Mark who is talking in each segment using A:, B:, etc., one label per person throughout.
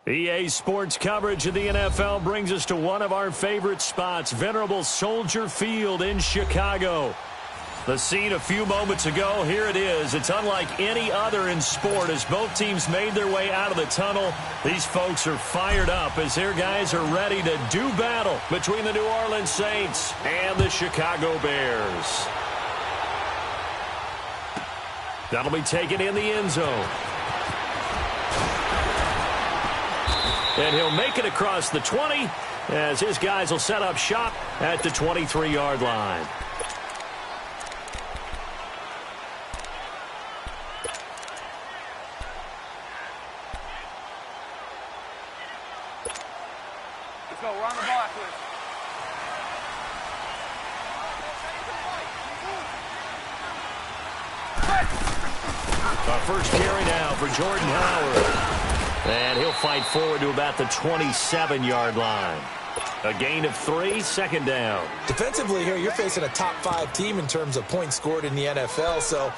A: EA Sports coverage of the NFL brings us to one of our favorite spots, venerable Soldier Field in Chicago. The scene a few moments ago, here it is. It's unlike any other in sport as both teams made their way out of the tunnel. These folks are fired up as their guys are ready to do battle between the New Orleans Saints and the Chicago Bears. That'll be taken in the end zone. And he'll make it across the 20 as his guys will set up shop at the 23-yard line.
B: Let's go. We're on the ball after this.
A: Our first carry now for Jordan Howard. And he'll fight forward to about the 27-yard line. A gain of 3, second down.
C: Defensively here, you're facing a top-5 team in terms of points scored in the NFL. So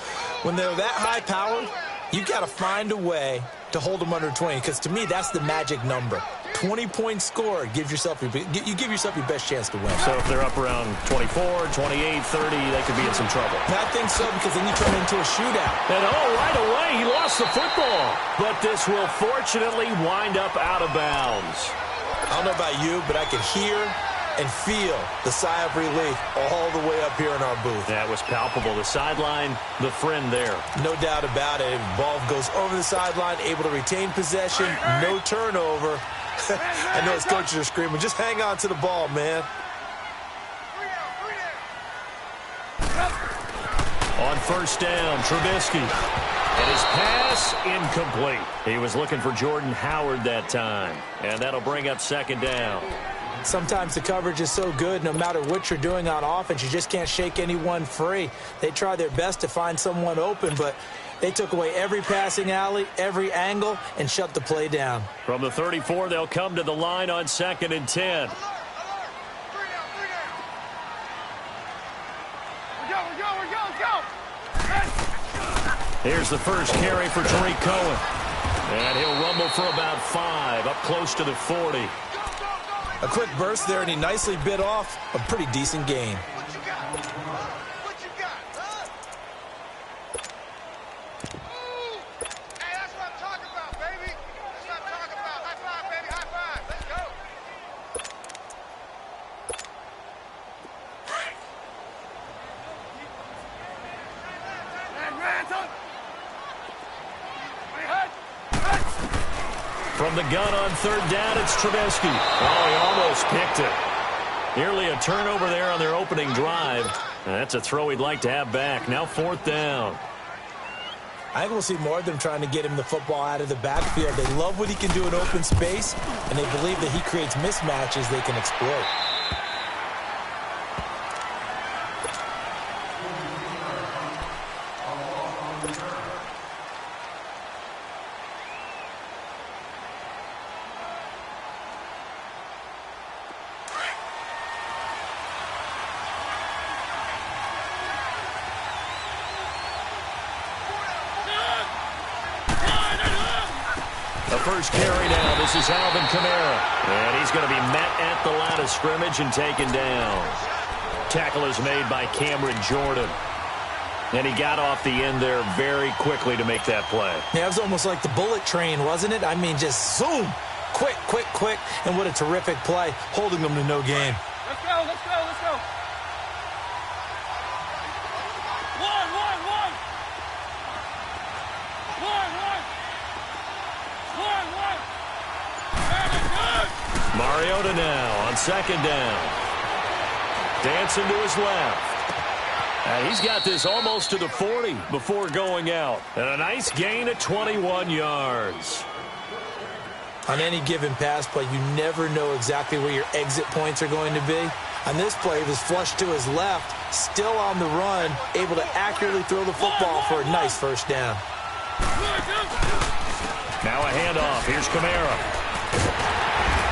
C: when they're that high powered, you've got to find a way to hold them under 20. Because to me, that's the magic number. 20 points scored gives yourself you give yourself your best chance to win.
A: So if they're up around 24, 28, 30, they could be in some trouble.
C: I think so, because then you turn into a shootout.
A: And right away, he lost the football. But this will fortunately wind up out of bounds.
C: I don't know about you, but I can hear and feel the sigh of relief all the way up here in our booth.
A: That was palpable. The sideline, the friend there.
C: No doubt about it. Ball goes over the sideline, able to retain possession, no turnover. I know his coaches are screaming, just hang on to the ball, man.
A: On first down, Trubisky. And his pass incomplete. He was looking for Jordan Howard that time. And that'll bring up second down.
C: Sometimes the coverage is so good, no matter what you're doing on offense, you just can't shake anyone free. They try their best to find someone open, but they took away every passing alley, every angle, and shut the play down.
A: From the 34, they'll come to the line on 2nd and 10. Here's the first carry for Tariq Cohen. And he'll rumble for about 5, up close to the 40.
C: A quick burst there, and he nicely bit off a pretty decent gain.
A: From the gun on 3rd down, it's Trubisky. Oh, he almost picked it. Nearly a turnover there on their opening drive. That's a throw he'd like to have back. Now 4th down.
C: I think we'll see more of them trying to get him the football out of the backfield. They love what he can do in open space, and they believe that he creates mismatches they can exploit.
A: First carry now. This is Alvin Kamara. And he's going to be met at the line of scrimmage and taken down. Tackle is made by Cameron Jordan. And he got off the end there very quickly to make that play.
C: Yeah, it was almost like the bullet train, wasn't it? I mean, just zoom. Quick, quick, quick. And what a terrific play, holding them to no gain.
B: Let's go, let's go, let's go.
A: Mariota now on 2nd down. Dancing to his left. And he's got this almost to the 40 before going out. And a nice gain of 21 yards.
C: On any given pass play, you never know exactly where your exit points are going to be. On this play, he was flushed to his left, still on the run, able to accurately throw the football for a nice first down.
A: Now a handoff. Here's Kamara.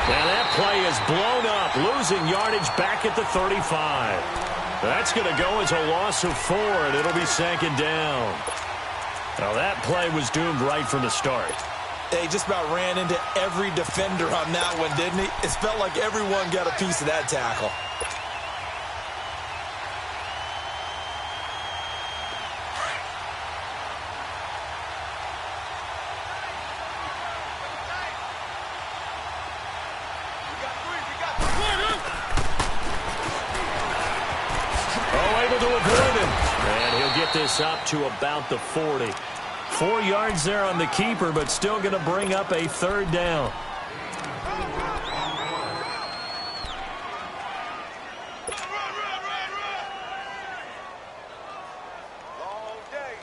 A: And that play is blown up, losing yardage back at the 35. That's going to go as a loss of 4, and it'll be 2nd down. Now that play was doomed right from the start.
C: They just about ran into every defender on that one, didn't he? It felt like everyone got a piece of that tackle.
A: Able to avoid him. And he'll get this up to about the 40. 4 yards there on the keeper, but still going to bring up a third down.
D: Long day.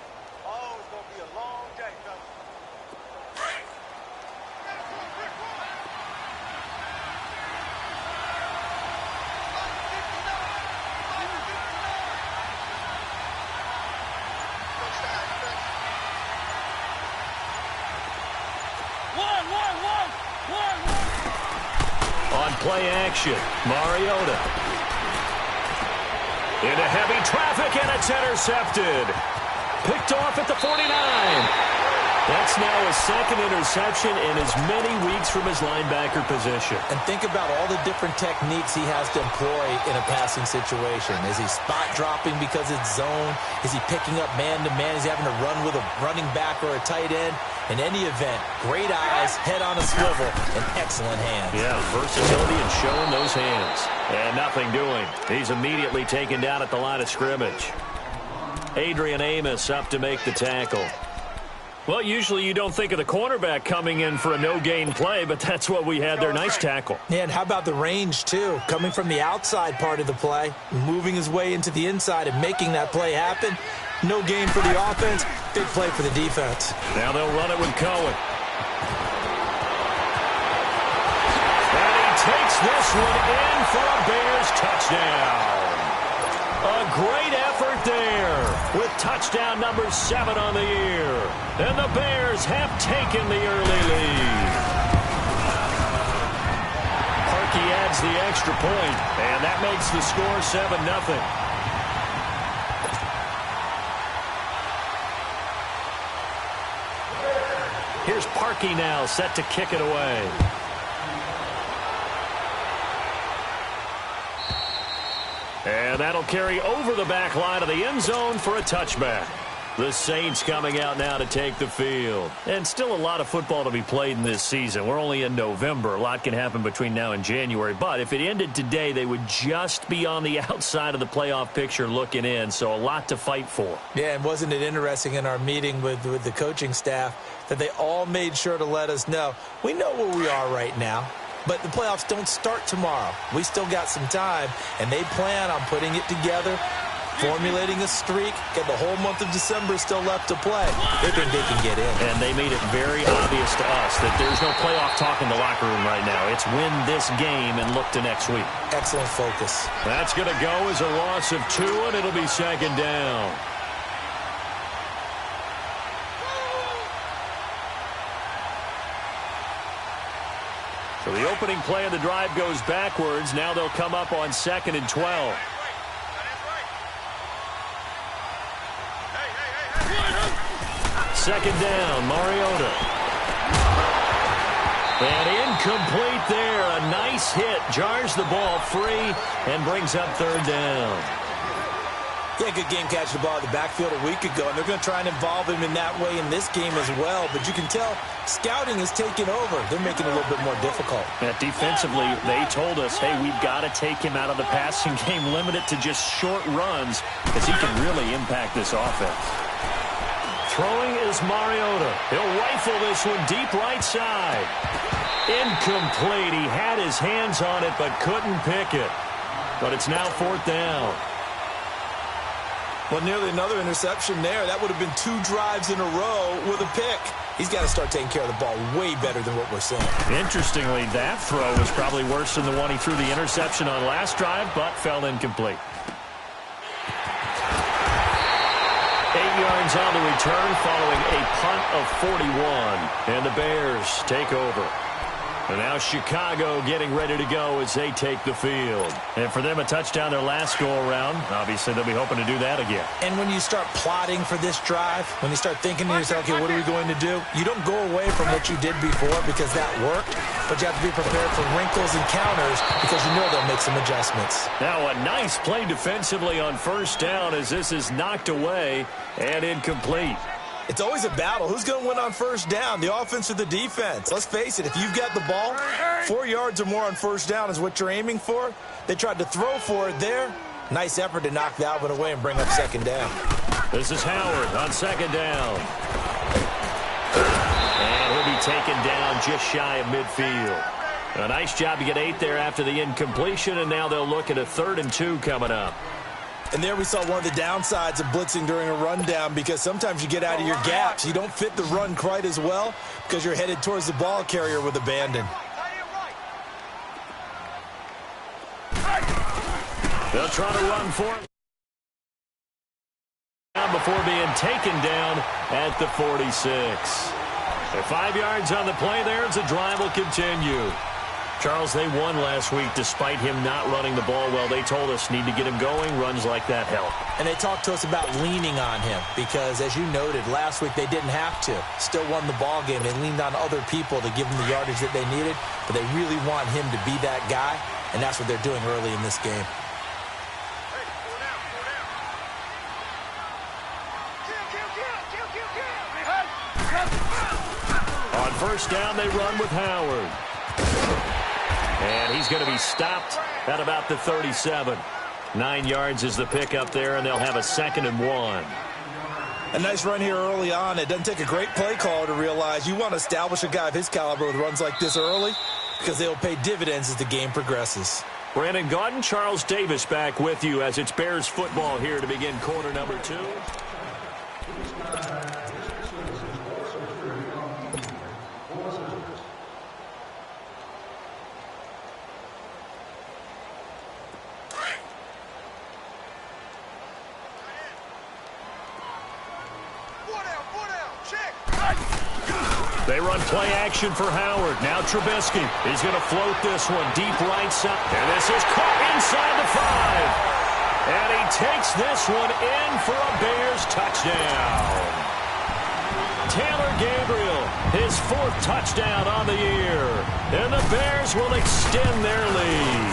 D: Oh, it's going to be a long day, fellas.
A: On play action, Mariota. Into heavy traffic, and it's intercepted. Picked off at the 49. That's now his second interception in as many weeks from his linebacker position.
C: And think about all the different techniques he has to employ in a passing situation. Is he spot dropping because it's zone? Is he picking up man-to-man? Is he having to run with a running back or a tight end? In any event, great eyes, head on a swivel, and excellent hands.
A: Yeah, versatility and showing those hands. And nothing doing. He's immediately taken down at the line of scrimmage. Adrian Amos up to make the tackle. Well, usually you don't think of the cornerback coming in for a no-gain play, but that's what we had there. Nice tackle.
C: Yeah, and how about the range, too? Coming from the outside part of the play, moving his way into the inside and making that play happen. No gain for the offense, big play for the defense.
A: Now they'll run it with Cohen. And he takes this one in for a Bears touchdown. A great effort there with touchdown number 7 on the year. And the Bears have taken the early lead. Parkey adds the extra point, and that makes the score 7-0. Here's Parkey now, set to kick it away. And that'll carry over the back line of the end zone for a touchback. The Saints coming out now to take the field. And still a lot of football to be played in this season. We're only in November. A lot can happen between now and January. But if it ended today, they would just be on the outside of the playoff picture looking in. So a lot to fight for.
C: Yeah, and wasn't it interesting in our meeting with the coaching staff that they all made sure to let us know, we know where we are right now. But the playoffs don't start tomorrow. We still got some time, and they plan on putting it together, formulating a streak, get the whole month of December still left to play. They think they can get in.
A: And they made it very obvious to us that there's no playoff talk in the locker room right now. It's win this game and look to next week.
C: Excellent focus.
A: That's going to go as a loss of 2, and it'll be second down. So the opening play of the drive goes backwards. Now they'll come up on 2nd and 12. Second down, Mariota. And incomplete there. A nice hit. Jars the ball free and brings up third down.
C: Yeah, good game catching the ball in the backfield a week ago, and they're going to try and involve him in that way in this game as well. But you can tell scouting is taking over. They're making it a little bit more difficult.
A: Defensively, they told us, hey, we've got to take him out of the passing game, limit it to just short runs, because he can really impact this offense. Throwing is Mariota. He'll rifle this one deep right side. Incomplete. He had his hands on it, but couldn't pick it. But it's now 4th down.
C: Well, nearly another interception there. That would have been 2 drives in a row with a pick. He's got to start taking care of the ball way better than what we're seeing. Interestingly, that throw was probably worse than the one he threw the interception on last drive, but fell incomplete.
A: 8 yards on the return following a punt of 41. And the Bears take over. And now Chicago getting ready to go as they take the field. And for them, a touchdown their last go-around. Obviously, they'll be hoping to do that again.
C: And when you start plotting for this drive, when you start thinking to yourself, okay, what are we going to do? You don't go away from what you did before because that worked, but you have to be prepared for wrinkles and counters because you know they'll make some adjustments.
A: Now a nice play defensively on first down as this is knocked away and incomplete.
C: It's always a battle. Who's going to win on first down, the offense or the defense? Let's face it, if you've got the ball, 4 yards or more on first down is what you're aiming for. They tried to throw for it there. Nice effort to knock that one away and bring up second down.
A: This is Howard on second down. And he'll be taken down just shy of midfield. A nice job to get 8 there after the incompletion, and now they'll look at a 3rd and 2 coming up.
C: And there we saw one of the downsides of blitzing during a rundown because sometimes you get out of your gaps. You don't fit the run quite as well because you're headed towards the ball carrier with abandon.
A: They'll try to run for it before being taken down at the 46. At 5 yards on the play there as the drive will continue. Charles, they won last week despite him not running the ball well. They told us need to get him going. Runs like that help.
C: And they talked to us about leaning on him because, as you noted, last week they didn't have to. Still won the ball game. They leaned on other people to give them the yardage that they needed, but they really want him to be that guy, and that's what they're doing early in this game.
A: On first down, they run with Howard. And he's going to be stopped at about the 37. 9 yards is the pickup there, and they'll have a 2nd and 1.
C: A nice run here early on. It doesn't take a great play caller to realize you want to establish a guy of his caliber with runs like this early because they'll pay dividends as the game progresses.
A: Brandon Gaudin, Charles Davis back with you as it's Bears football here to begin quarter number 2. They run play action for Howard. Now Trubisky is going to float this one deep right side. And this is caught inside the 5. And he takes this one in for a Bears touchdown. Taylor Gabriel, his 4th touchdown on the year. And the Bears will extend their lead.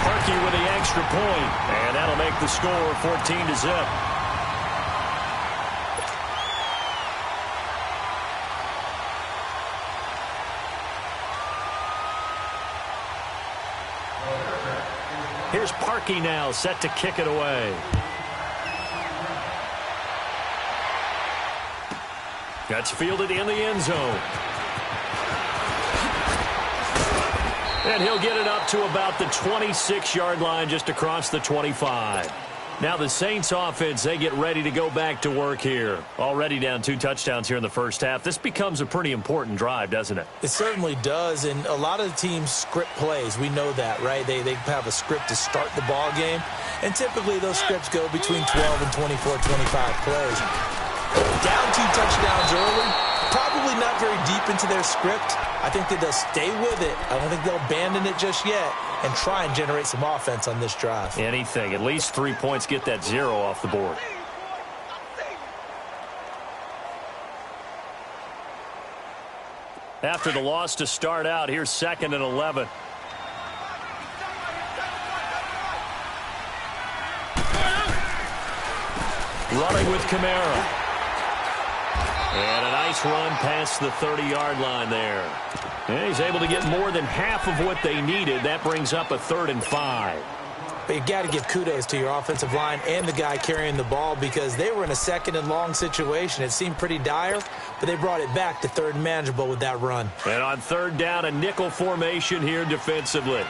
A: Parkey with the extra point. And that'll make the score 14-0. Here's Parkey now, set to kick it away. That's fielded in the end zone. And he'll get it up to about the 26-yard line, just across the 25. Now the Saints offense, they get ready to go back to work here. Already down 2 touchdowns here in the first half. This becomes a pretty important drive, doesn't it?
C: It certainly does, and a lot of the teams script plays. We know that, right? They have a script to start the ball game, and typically those scripts go between 12 and 24, 25 plays. Down 2 touchdowns early, probably not very deep into their script. I think that they'll stay with it. I don't think they'll abandon it just yet and try and generate some offense on this drive.
A: Anything. At least 3 points, get that 0 off the board. After the loss to start out, here's 2nd and 11. Running with Kamara. And a nice run past the 30-yard line there. And he's able to get more than half of what they needed. That brings up a 3rd and 5.
C: But you got to give kudos to your offensive line and the guy carrying the ball because they were in a 2nd and long situation. It seemed pretty dire, but they brought it back to 3rd and manageable with that run.
A: And on 3rd down, a nickel formation here defensively.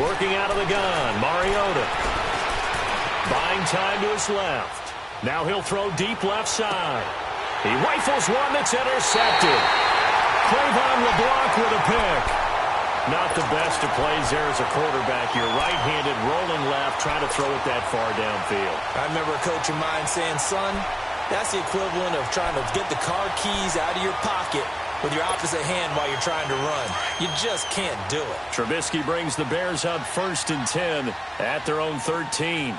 A: Working out of the gun, Mariota. Buying time to his left. Now he'll throw deep left side. He rifles one that's intercepted. Cravon LeBlanc with a pick. Not the best of plays there as a quarterback. You're right-handed, rolling left, trying to throw it that far downfield.
C: I remember a coach of mine saying, son, that's the equivalent of trying to get the car keys out of your pocket with your opposite hand while you're trying to run. You just can't do it.
A: Trubisky brings the Bears up 1st and 10 at their own 13.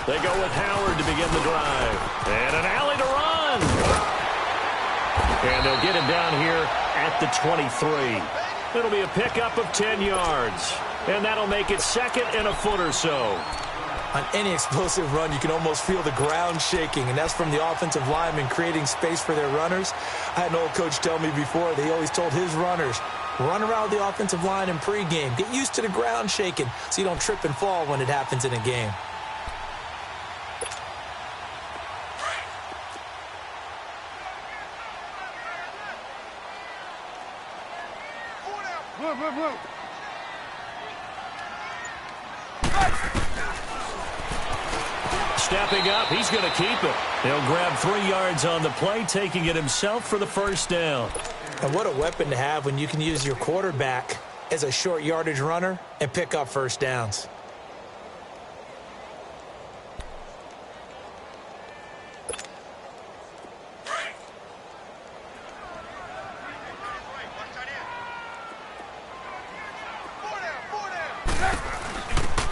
A: They go with Howard to begin the drive. And an alley to run. And they'll get him down here at the 23. It'll be a pickup of 10 yards. And that'll make it 2nd and a foot or so.
C: On any explosive run, you can almost feel the ground shaking, and that's from the offensive linemen creating space for their runners. I had an old coach tell me before, they always told his runners, run around the offensive line in pregame. Get used to the ground shaking so you don't trip and fall when it happens in a game.
A: Stepping up, he's going to keep it. He'll grab 3 yards on the play, taking it himself for the first down.
C: And what a weapon to have when you can use your quarterback as a short yardage runner and pick up first downs.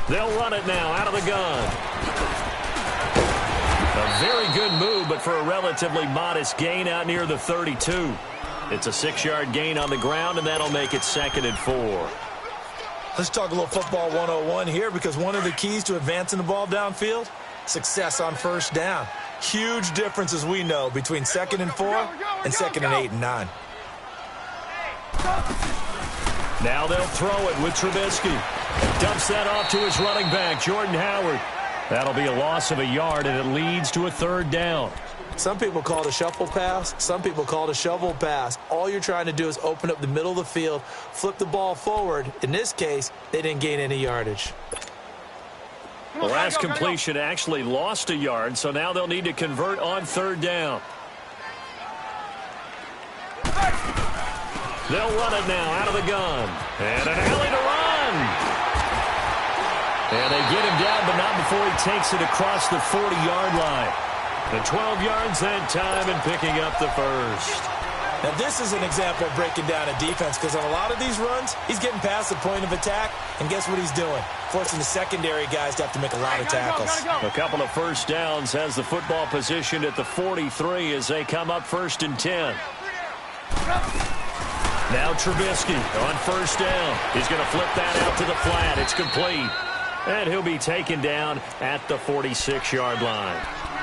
A: They'll run it now out of the gun. A very good move, but for a relatively modest gain out near the 32. It's a 6-yard gain on the ground, and that'll make it 2nd and 4.
C: Let's talk a little football 101 here, because one of the keys to advancing the ball downfield, success on first down. Huge difference, as we know, between 2nd and 4 and 2nd and 8 and 9.
A: Now they'll throw it with Trubisky. Dumps that off to his running back, Jordan Howard. That'll be a loss of a yard, and it leads to a 3rd down.
C: Some people call it a shuffle pass. Some people call it a shovel pass. All you're trying to do is open up the middle of the field, flip the ball forward. In this case, they didn't gain any yardage.
A: The last completion actually lost a yard, so now they'll need to convert on 3rd down. They'll run it now out of the gun. And an alley to run. And they get him down, but not before he takes it across the 40-yard line. The 12 yards that time and picking up the first.
C: Now, this is an example of breaking down a defense, because on a lot of these runs, he's getting past the point of attack, and guess what he's doing? Forcing the secondary guys to have to make a lot of tackles.
A: A couple of first downs has the football positioned at the 43 as they come up 1st and 10. Now Trubisky on 1st down. He's going to flip that out to the flat. It's complete. And he'll be taken down at the 46-yard line.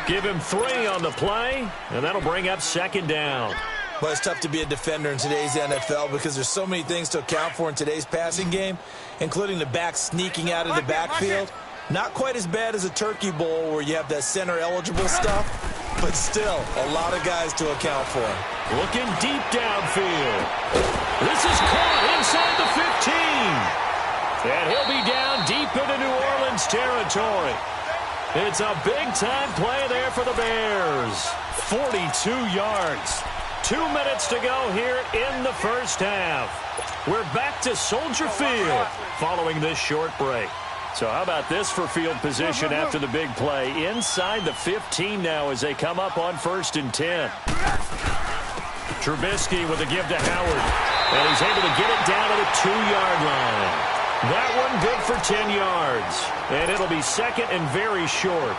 A: Give him 3 on the play, and that'll bring up 2nd down.
C: Well, it's tough to be a defender in today's NFL because there's so many things to account for in today's passing game, including the back sneaking out of the backfield. Not quite as bad as a turkey bowl where you have that center-eligible stuff, but still a lot of guys to account for.
A: Looking deep downfield. This is caught inside the 15. And he'll be down deep into New Orleans territory. It's a big-time play there for the Bears. 42 yards. 2 minutes to go here in the first half. We're back to Soldier Field following this short break. So how about this for field position after the big play? Inside the 15 now as they come up on 1st and 10. Trubisky with a give to Howard. And he's able to get it down to the 2-yard line. That one good for 10 yards. And it'll be 2nd and very short.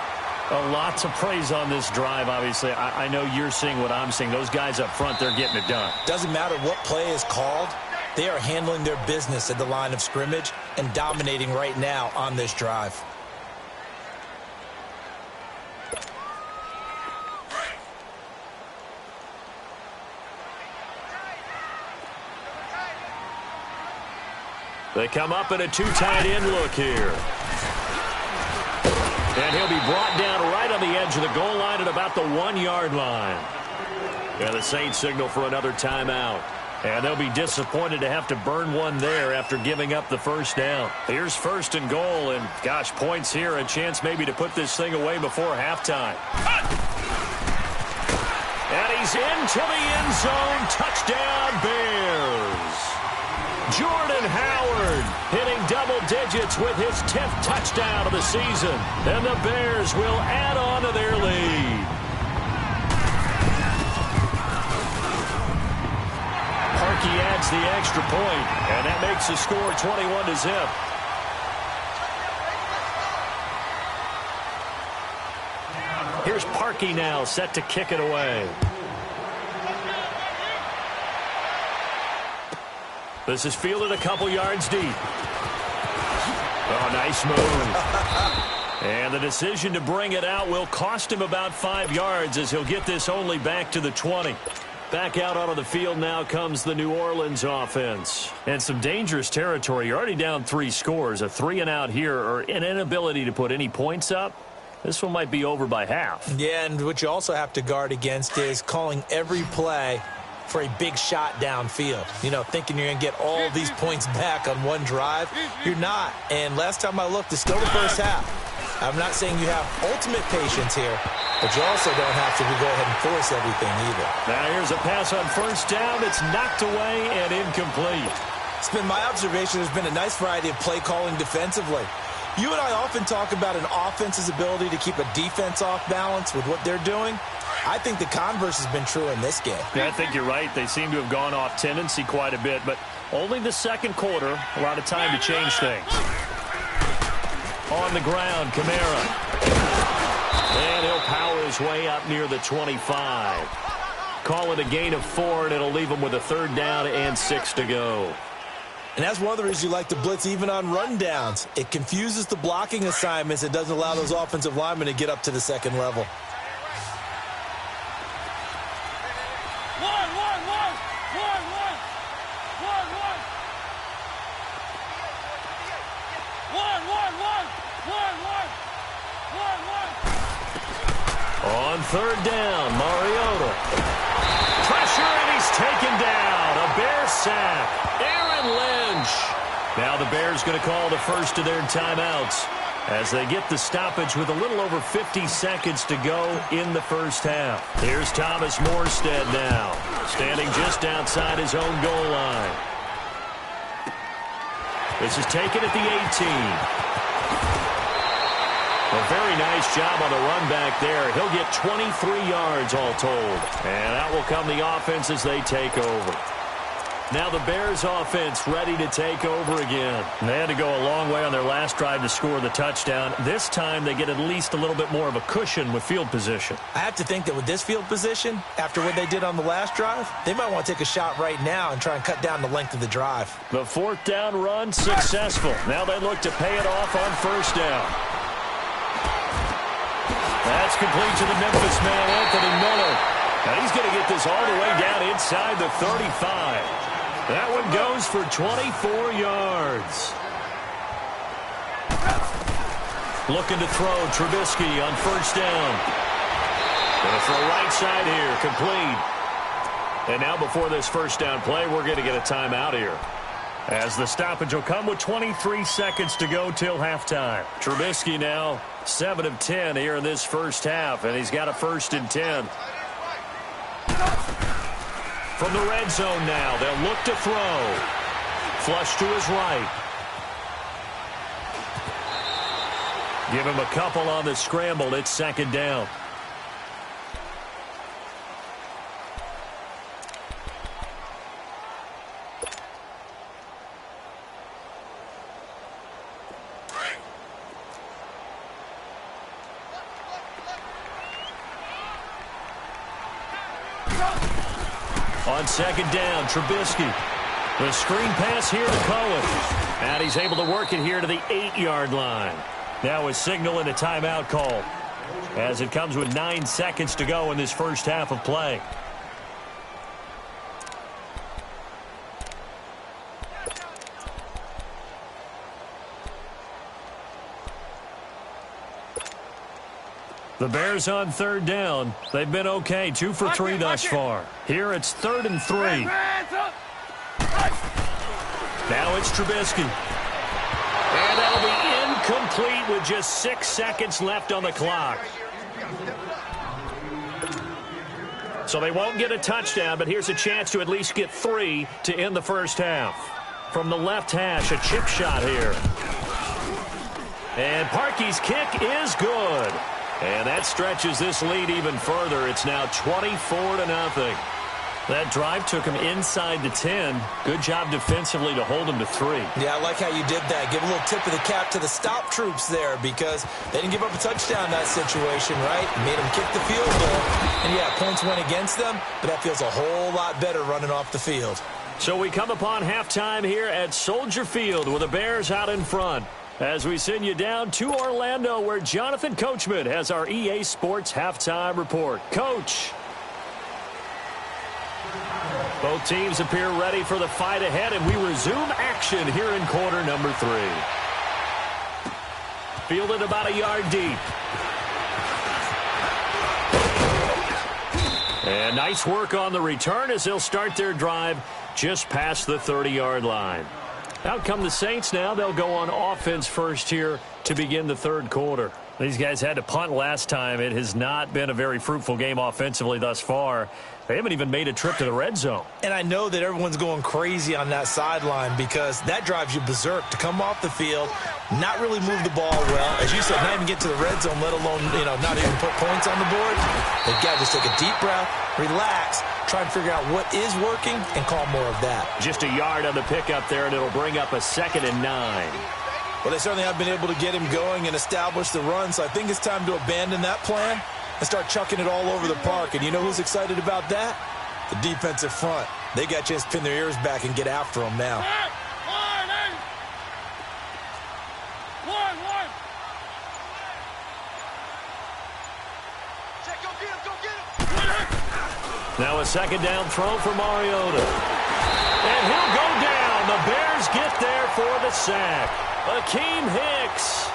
A: A lot to praise on this drive, obviously. I know you're seeing what I'm seeing. Those guys up front, they're getting it done.
C: Doesn't matter what play is called. They are handling their business at the line of scrimmage and dominating right now on this drive.
A: They come up in a 2 tight end look here. And he'll be brought down right on the edge of the goal line at about the 1-yard line. And the Saints signal for another timeout. And they'll be disappointed to have to burn one there after giving up the first down. Here's 1st and goal, and gosh, points here, a chance maybe to put this thing away before halftime. And he's into the end zone. Touchdown, Bears. Jordan Howard hitting double digits with his 10th touchdown of the season. And the Bears will add on to their lead. Parkey adds the extra point, and that makes the score 21-0. Here's Parkey now, set to kick it away. This is fielded a couple yards deep. Oh, nice move. And the decision to bring it out will cost him about 5 yards as he'll get this only back to the 20. Back out onto the field now comes the New Orleans offense. And some dangerous territory. You're already down 3 scores. A 3-and-out here or an inability to put any points up. This one might be over by half. Yeah, and what you also have to guard against is calling every play for a big shot downfield. You know, thinking you're going to get all these points back on one drive. You're not. And last time I looked, it's still the first half. I'm not saying you have ultimate patience here, but you also don't have to go ahead and force everything either. Now here's a pass on first down. It's knocked away and incomplete. It's been my observation there's been a nice variety of play calling defensively. You and I often talk about an offense's ability to keep a defense off balance with what they're doing. I think the converse has been true in this game. Yeah, I think you're right. They seem to have gone off tendency quite a bit, but only the second quarter, a lot of time to change things. On the ground, Kamara. And he'll power his way up near the 25. Call it a gain of 4, and it'll leave him with a 3rd down and 6 to go. And that's one of the reasons you like to blitz even on rundowns. It confuses the blocking assignments. It doesn't allow those offensive linemen to get up to the second level. On 3rd down, Mariota. Pressure, and he's taken down. A Bear sack. Aaron Lynch. Now the Bears going to call the first of their timeouts as they get the stoppage with a little over 50 seconds to go in the first half. Here's Thomas Morstead now, standing just outside his own goal line. This is taken at the 18. A very nice job on the run back there. He'll get 23 yards all told. And that will come the offense as they take over. Now the Bears offense ready to take over again. They had to go a long way on their last drive to score the touchdown. This time they get at least a little bit more of a cushion with field position. I have to think that with this field position, after what they did on the last drive, they might want to take a shot right now and try and cut down the length of the drive. The 4th down run successful. Now they look to pay it off on 1st down. That's complete to the Memphis man, Anthony Miller. Now he's going to get this all the way down inside the 35. That one goes for 24 yards. Looking to throw, Trubisky on 1st down. Going to throw right side here, complete. And now before this 1st down play, we're going to get a timeout here, as the stoppage will come with 23 seconds to go till halftime. Trubisky now 7 of 10 here in this first half, and he's got a 1st and 10. From the red zone now, they'll look to throw. Flush to his right. Give him a couple on the scramble. It's 2nd down. On 2nd down, Trubisky. The screen pass here to Cohen. And he's able to work it here to the 8-yard line. Now a signal and a timeout call, as it comes with 9 seconds to go in this first half of play. The Bears on 3rd down. They've been okay, 2 for 3 thus far. Here it's 3rd and 3. Now it's Trubisky. And that'll be incomplete with just 6 seconds left on the clock. So they won't get a touchdown, but here's a chance to at least get 3 to end the first half. from the left hash. A chip shot here. And Parkey's kick is good. And that stretches this lead even further. It's now 24-0. That drive took him inside the 10. Good job defensively to hold him to 3.
C: Yeah, I like how you did that. Give a little tip of the cap to the stop troops there because they didn't give up a touchdown in that situation, right? Made them kick the field goal. And, yeah, points went against them, but that feels a whole lot better running off the field.
A: So we come upon halftime here at Soldier Field with the Bears out in front. As we send you down to Orlando where Jonathan Coachman has our EA Sports halftime report. Coach. Both teams appear ready for the fight ahead, and we resume action here in quarter number 3. Fielded about a yard deep. And nice work on the return as they'll start their drive just past the 30-yard line. Out come the Saints now. They'll go on offense first here to begin the third quarter. These guys had to punt last time. It has not been a very fruitful game offensively thus far. They haven't even made a trip to the red zone. And I know that everyone's going crazy on that sideline because that drives you berserk to come off the field, not really move the ball well. As you said, not even get to the red zone, let alone, not even put points on the board. They've got to just take a deep breath, relax, try and figure out what is working, and call more of that. Just a yard on the pickup there, and it'll bring up a 2nd and 9. Well, they certainly have been able to get him going and establish the run, so I think it's time to abandon that plan and start chucking it all over the park. And you know who's excited about that? The defensive front. They got a chance to pin their ears back and get after them now. Now a 2nd down throw for Mariota. And he'll go down. The Bears get there for the sack. Akeem Hicks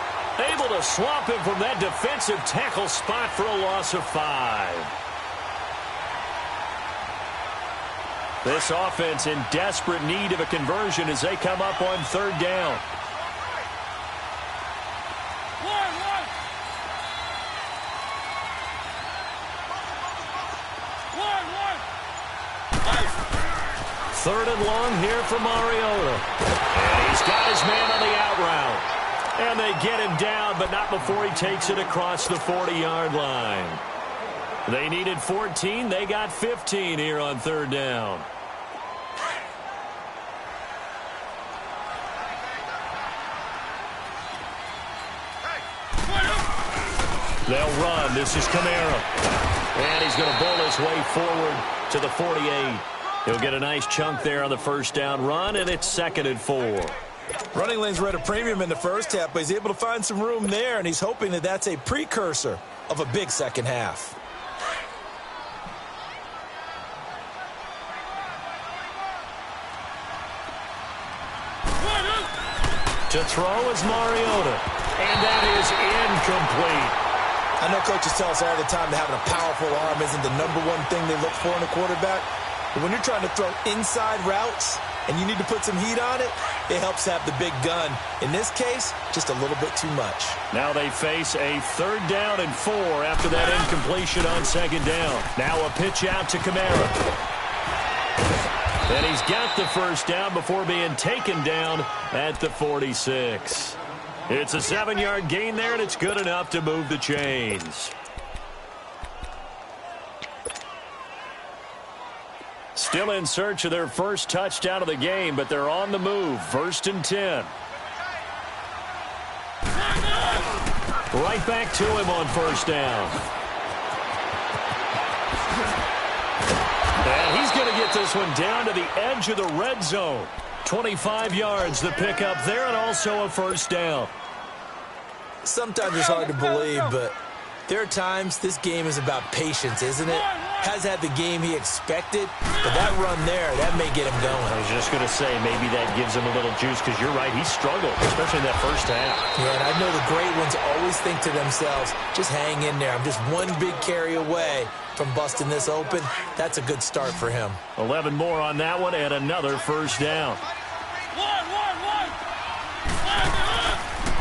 A: able to swamp him from that defensive tackle spot for a loss of 5. This offense in desperate need of a conversion as they come up on 3rd down. Third and long here for Mariota. And he's got his man on the out route. And they get him down, but not before he takes it across the 40-yard line. They needed 14. They got 15 here on 3rd down. They'll run. This is Kamara. And he's going to bowl his way forward to the 48. He'll get a nice chunk there on the 1st down run, and it's 2nd and 4. Running lanes were at a premium in the first half, but he's able to find some room there, and he's hoping that that's a precursor of a big second half. To throw is Mariota, and that is incomplete. I know coaches tell us all the time that having a powerful arm isn't the #1 thing they look for in a quarterback. But when you're trying to throw inside routes and you need to put some heat on it, it helps have the big gun. In this case, just a little bit too much. Now they face a 3rd down and 4 after that incompletion on 2nd down. Now a pitch out to Kamara. And he's got the 1st down before being taken down at the 46. It's a 7-yard gain there, and it's good enough to move the chains. Still in search of their first touchdown of the game, but they're on the move. 1st and 10. Right back to him on 1st down. And he's going to get this one down to the edge of the red zone. 25 yards, the pickup there, and also a 1st down. Sometimes it's hard to believe, but there are times this game is about patience, isn't it? Has had the game he expected, but that run there, that may get him going. I was just going to say, maybe that gives him a little juice, because you're right, he struggled, especially in that 1st half. Yeah, and I know the great ones always think to themselves, just hang in there. I'm just one big carry away from busting this open. That's a good start for him. 11 more on that one, and another 1st down.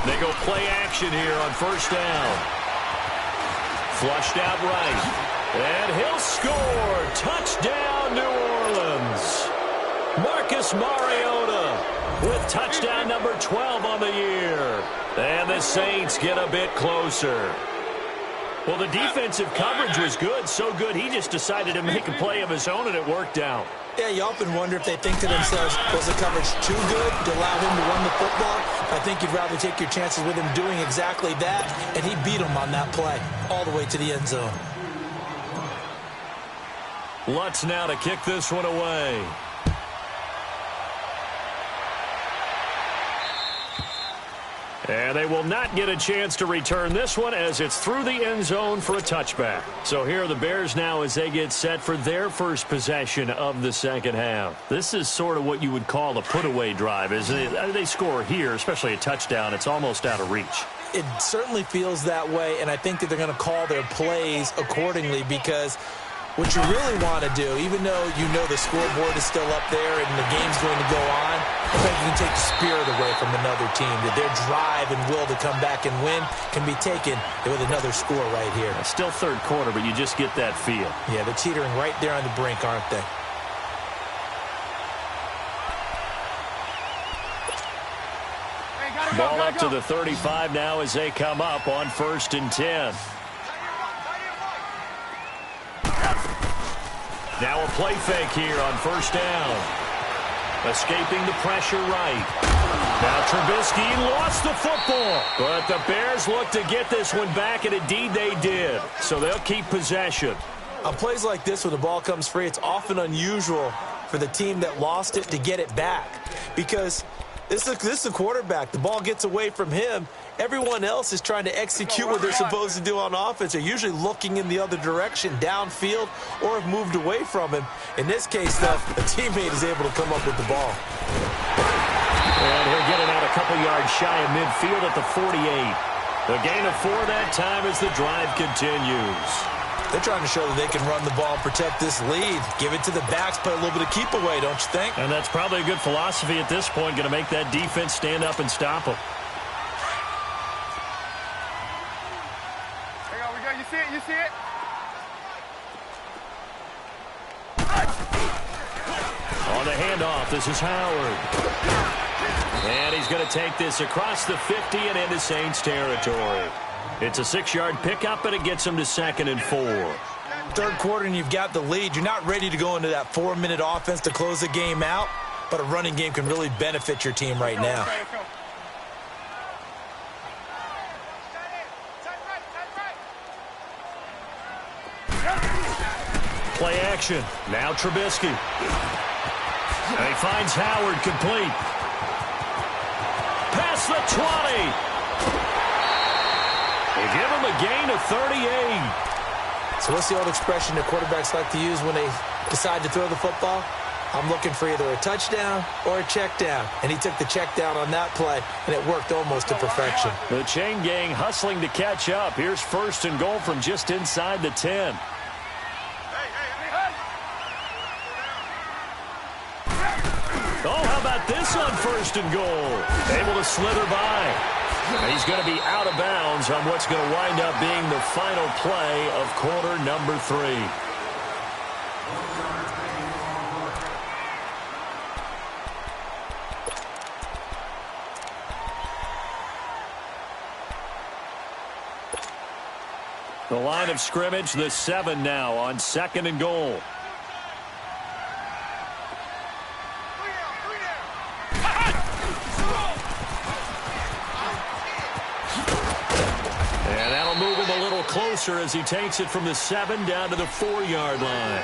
A: They go play action here on 1st down. Flushed out right. And he'll score. Touchdown, New Orleans. Marcus Mariota with touchdown number 12 on the year. And the Saints get a bit closer. Well, the defensive coverage was good, so good he just decided to make a play of his own, and it worked out.
C: Yeah, you often wonder if they think to themselves, was the coverage too good to allow him to run the football? I think you'd rather take your chances with him doing exactly that, and he beat him on that play all the way to the end zone.
A: Lutz now to kick this one away. And they will not get a chance to return this one as it's through the end zone for a touchback. So here are the Bears now as they get set for their first possession of the second half. This is sort of what you would call a put-away drive, isn't it? They score here, especially a touchdown. It's almost out of reach.
C: It certainly feels that way, and I think that they're going to call their plays accordingly because what you really want to do, even though you know the scoreboard is still up there and the game's going to go on, I think you can take the spirit away from another team, that their drive and will to come back and win can be taken with another score right here.
A: It's still third quarter, but you just get that feel.
C: Yeah, they're teetering right there on the brink, aren't they?
A: Ball up to the 35 now as they come up on 1st and 10. Now a play fake here on 1st down. Escaping the pressure right. Now Trubisky lost the football. But the Bears look to get this one back, and indeed they did. So they'll keep possession.
C: On plays like this where the ball comes free, it's often unusual for the team that lost it to get it back. Because this is a quarterback. The ball gets away from him. Everyone else is trying to execute what they're supposed to do on offense. They're usually looking in the other direction, downfield, or have moved away from him. In this case, though, a teammate is able to come up with the ball.
A: And he'll get it out a couple yards shy of midfield at the 48. The gain of 4 that time as the drive continues.
C: They're trying to show that they can run the ball and protect this lead. Give it to the backs, play a little bit of keep away, don't you think?
A: And that's probably a good philosophy at this point, going to make that defense stand up and stop them.
B: You see it? You see it?
A: On the handoff, this is Howard. And he's going to take this across the 50 and into Saints territory. It's a 6-yard pickup, and it gets him to 2nd and 4.
C: Third quarter, and you've got the lead. You're not ready to go into that 4-minute offense to close the game out, but a running game can really benefit your team right now.
A: Play action. Now Trubisky. And he finds Howard complete. Past the 20. They give him a gain of 38.
C: So what's the old expression that quarterbacks like to use when they decide to throw the football? I'm looking for either a touchdown or a check down. And he took the check down on that play, and it worked almost to perfection.
A: The chain gang hustling to catch up. Here's 1st and goal from just inside the 10. Oh, how about this on 1st and goal? Able to slither by. And he's going to be out of bounds on what's going to wind up being the final play of quarter number 3. The line of scrimmage, the 7 now on 2nd and goal. And that'll move him a little closer as he takes it from the 7 down to the 4-yard line.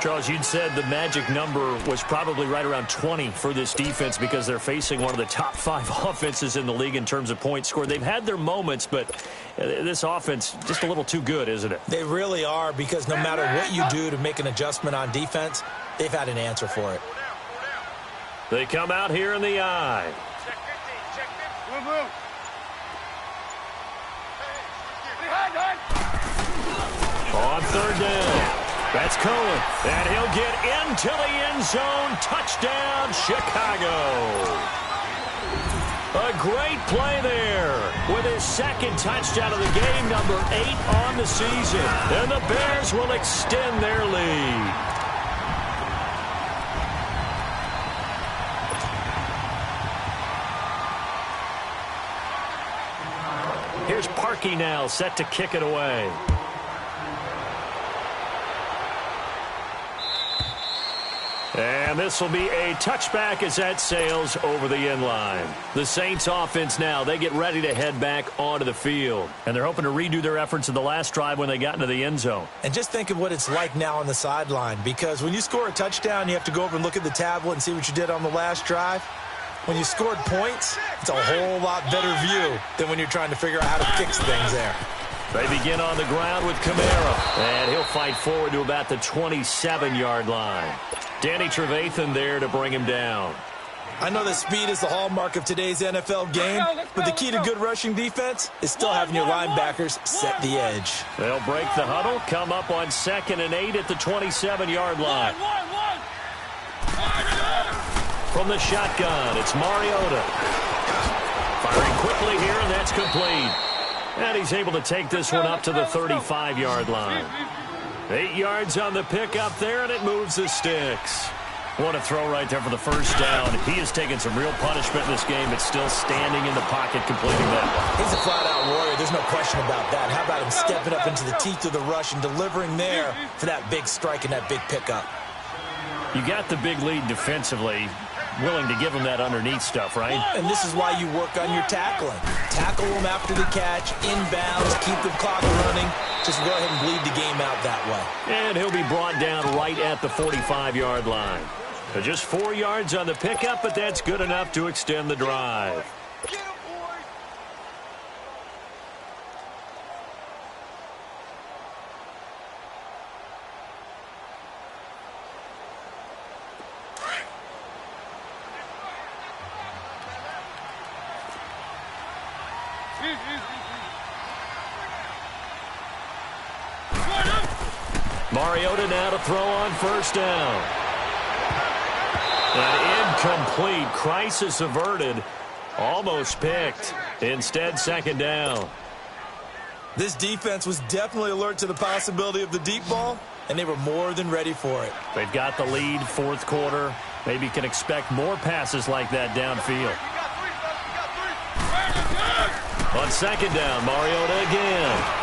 A: Charles, you'd said the magic number was probably right around 20 for this defense because they're facing one of the top 5 offenses in the league in terms of points scored. They've had their moments, but this offense just a little too good, isn't it?
C: They really are, because no matter what you do to make an adjustment on defense, they've had an answer for it.
A: They come out here in the eye.
D: Check 15, check 15.
B: Move, move.
A: On 3rd down. That's Cohen. And he'll get into the end zone. Touchdown, Chicago. A great play there with his 2nd touchdown of the game, number 8 on the season. And the Bears will extend their lead. Here's Parkey now, set to kick it away. And this will be a touchback as that sails over the end line. The Saints offense now, they get ready to head back onto the field. And they're hoping to redo their efforts in the last drive when they got into the end zone.
C: And just think of what it's like now on the sideline, because when you score a touchdown, you have to go over and look at the tablet and see what you did on the last drive. When you scored points, it's a whole lot better view than when you're trying to figure out how to fix things there.
A: They begin on the ground with Kamara, and he'll fight forward to about the 27-yard line. Danny Trevathan there to bring him down.
C: I know that speed is the hallmark of today's NFL game, but the key to good rushing defense is still having your linebackers set the edge.
A: They'll break the huddle, come up on 2nd and 8 at the 27-yard line. From the shotgun, it's Mariota. Firing quickly here, and that's complete. And he's able to take this one up to the 35-yard line. 8 yards on the pickup there, and it moves the sticks. What a throw right there for the first down. He has taken some real punishment in this game, but still standing in the pocket, completing that one.
C: He's a flat-out warrior. There's no question about that. How about him stepping up into the teeth of the rush and delivering there for that big strike and that big pickup?
A: You got the big lead defensively. Willing to give him that underneath stuff, right?
C: And this is why you work on your tackling. Tackle them after the catch, inbounds, keep the clock running. Just go ahead and bleed the game out that way.
A: And he'll be brought down right at the 45-yard line. So just 4 yards on the pickup, but that's good enough to extend the drive. Mariota now to throw on first down. An incomplete. Crisis averted. Almost picked. Instead, 2nd down.
C: This defense was definitely alert to the possibility of the deep ball, and they were more than ready for it.
A: They've got the lead, 4th quarter. Maybe can expect more passes like that downfield. On 2nd down, Mariota again.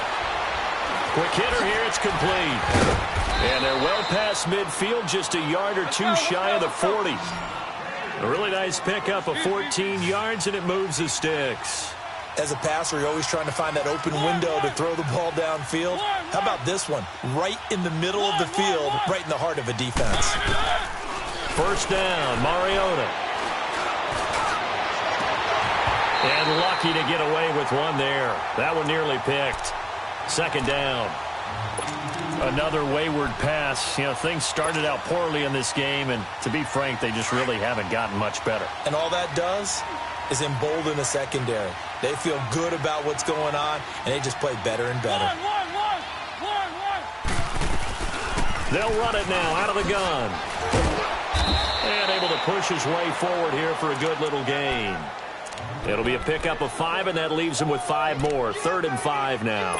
A: Quick hitter here, it's complete. And they're well past midfield, just a yard or two shy of the 40. A really nice pickup of 14 yards, and it moves the sticks.
C: As a passer, you're always trying to find that open window to throw the ball downfield. How about this one? Right in the middle of the field, right in the heart of a defense.
A: First down, Mariota. And lucky to get away with one there. That one nearly picked. 2nd down. Another wayward pass. You know, things started out poorly in this game, and to be frank, they just really haven't gotten much better.
C: And all that does is embolden the secondary. They feel good about what's going on, and they just play better and better.
A: They'll run it now out of the gun. And able to push his way forward here for a good little gain. It'll be a pickup of 5, and that leaves him with 5 more. 3rd and 5 now.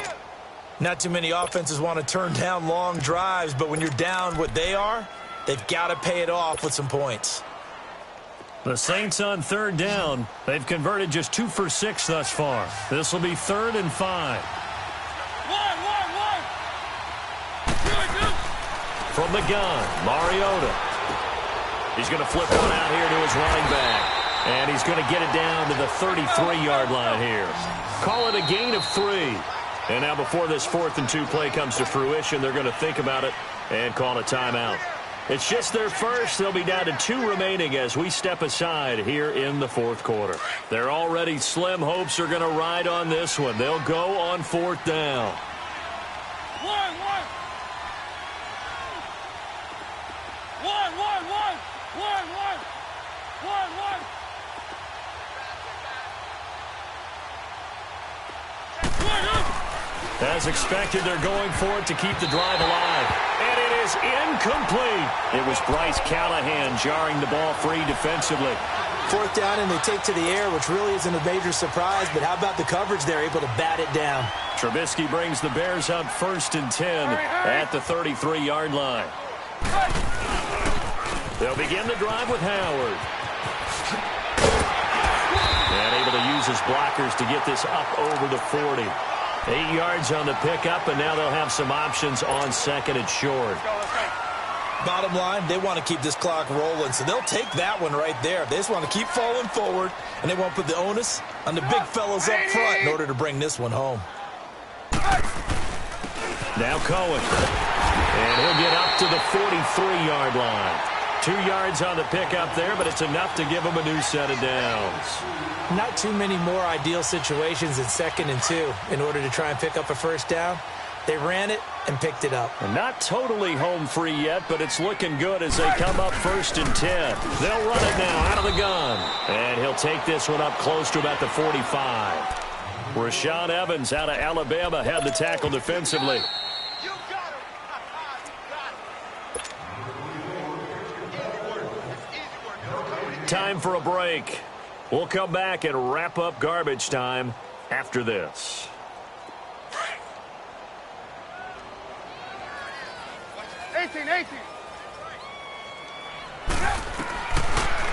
C: Not too many offenses want to turn down long drives, but when you're down what they are, they've got to pay it off with some points.
A: The Saints on 3rd down. They've converted just 2 for 6 thus far. This will be 3rd and 5. From the gun, Mariota. He's going to flip one out here to his running back. And he's going to get it down to the 33-yard line here. Call it a gain of 3. And now before this 4th and 2 play comes to fruition, they're going to think about it and call a timeout. It's just their first. They'll be down to 2 remaining as we step aside here in the 4th quarter. Their already slim hopes are going to ride on this one. They'll go on 4th down. As expected, they're going for it to keep the drive alive. And it is incomplete. It was Bryce Callahan jarring the ball free defensively.
C: 4th down, and they take to the air, which really isn't a major surprise, but how about the coverage? They're able to bat it down.
A: Trubisky brings the Bears up 1st and 10 at the 33-yard line. They'll begin the drive with Howard. And able to use his blockers to get this up over the 40. 8 yards on the pickup, and now they'll have some options on second and short.
C: Bottom line, they want to keep this clock rolling, so they'll take that one right there. They just want to keep falling forward, and they want to put the onus on the big fellas up front in order to bring this one home.
A: Now Cohen. And he'll get up to the 43-yard line. 2 yards on the pickup there, but it's enough to give him a new set of downs.
C: Not too many more ideal situations in 2nd and 2 in order to try and pick up a first down. They ran it and picked it up.
A: And not totally home free yet, but it's looking good as they come up 1st and 10. They'll run it now out of the gun. And he'll take this one up close to about the 45. Rashaan Evans out of Alabama had the tackle defensively. Time for a break. We'll come back and wrap up garbage time after this.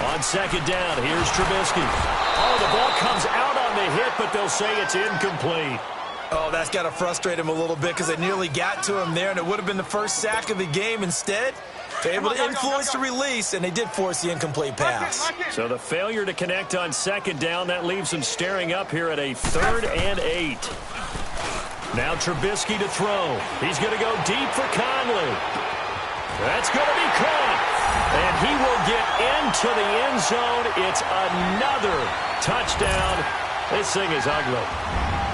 A: On second down, here's Trubisky. Oh, the ball comes out on the hit, but they'll say it's incomplete.
C: Oh, that's got to frustrate him a little bit because they nearly got to him there, and it would have been the first sack of the game. Instead, they're able to influence the release, and they did force the incomplete pass.
A: So the failure to connect on second down, that leaves them staring up here at a 3rd and 8. Now Trubisky to throw. He's going to go deep for Conley. That's going to be caught. And he will get into the end zone. It's another touchdown. This thing is ugly.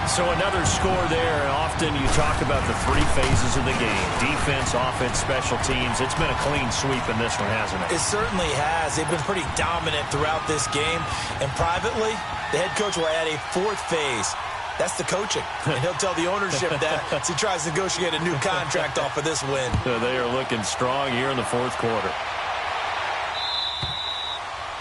A: So another score there. Often you talk about the 3 phases of the game. Defense, offense, special teams. It's been a clean sweep in this one, hasn't it?
C: It certainly has. They've been pretty dominant throughout this game. And privately, the head coach will add a 4th phase. That's the coaching. And he'll tell the ownership that as he tries to negotiate a new contract off of this win.
A: They are looking strong here in the 4th quarter.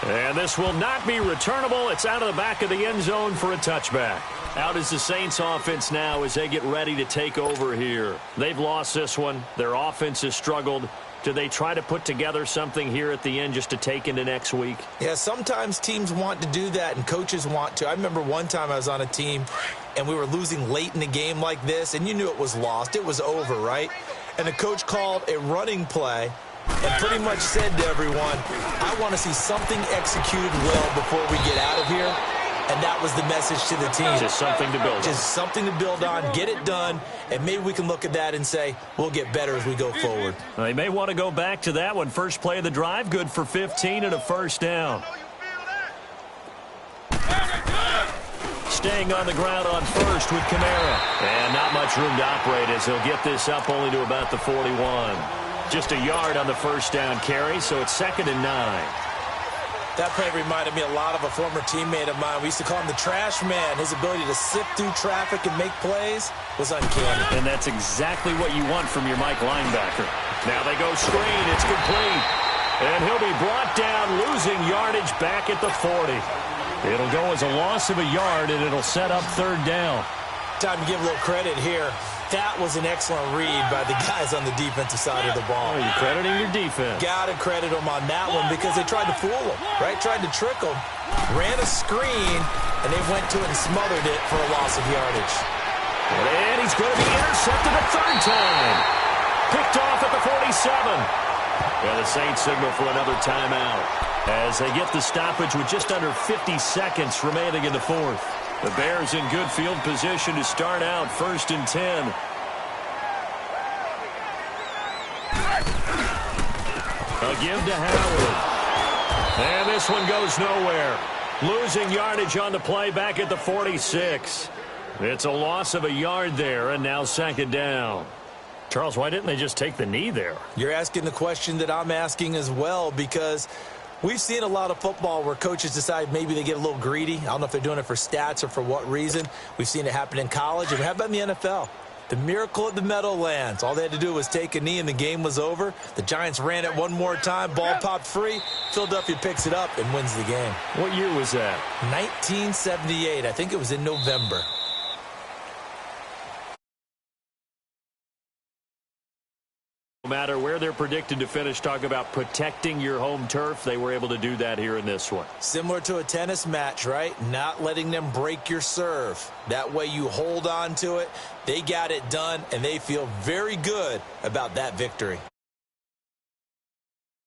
A: And this will not be returnable. It's out of the back of the end zone for a touchback. Out is the Saints offense now as they get ready to take over here. They've lost this one. Their offense has struggled. Do they try to put together something here at the end just to take into next week?
C: Yeah, sometimes teams want to do that and coaches want to. I remember one time I was on a team and we were losing late in the game like this, and you knew it was lost. It was over, right? And the coach called a running play and pretty much said to everyone, I want to see something executed well before we get out of here. And that was the message to the team.
A: Just something to build on.
C: Just something to build on, get it done, and maybe we can look at that and say, we'll get better as we go forward.
A: They may want to go back to that one. First play of the drive, good for 15 and a first down. Staying on the ground on first with Kamara. And not much room to operate as he'll get this up only to about the 41. Just a yard on the first down carry, so it's 2nd and 9.
C: That play reminded me a lot of a former teammate of mine. We used to call him the trash man. His ability to sift through traffic and make plays was uncanny.
A: And that's exactly what you want from your Mike linebacker. Now they go screen. It's complete. And he'll be brought down, losing yardage back at the 40. It'll go as a loss of a yard, and it'll set up 3rd down.
C: Time to give a little credit here. That was an excellent read by the guys on the defensive side of the ball.
A: Oh, you're crediting your defense.
C: Got to credit them on that one because they tried to fool them, right? Tried to trick them, ran a screen, and they went to it and smothered it for a loss of yardage.
A: And he's going to be intercepted a 3rd time. Picked off at the 47. Yeah, the Saints signal for another timeout as they get the stoppage with just under 50 seconds remaining in the 4th. The Bears in good field position to start out 1st and 10. A give to Howard. And this one goes nowhere. Losing yardage on the play back at the 46. It's a loss of a yard there, and now 2nd down. Charles, why didn't they just take the knee there?
C: You're asking the question that I'm asking as well, because we've seen a lot of football where coaches decide maybe they get a little greedy. I don't know if they're doing it for stats or for what reason. We've seen it happen in college, and how about in the NFL? The miracle at the Meadowlands. All they had to do was take a knee, and the game was over. The Giants ran it one more time. Ball popped free. Philadelphia picks it up and wins the game.
A: What year was that?
C: 1978. I think it was in November.
A: No matter where they're predicted to finish, talk about protecting your home turf. They were able to do that here in this one.
C: Similar to a tennis match, right? Not letting them break your serve. That way you hold on to it. They got it done, and they feel very good about that victory.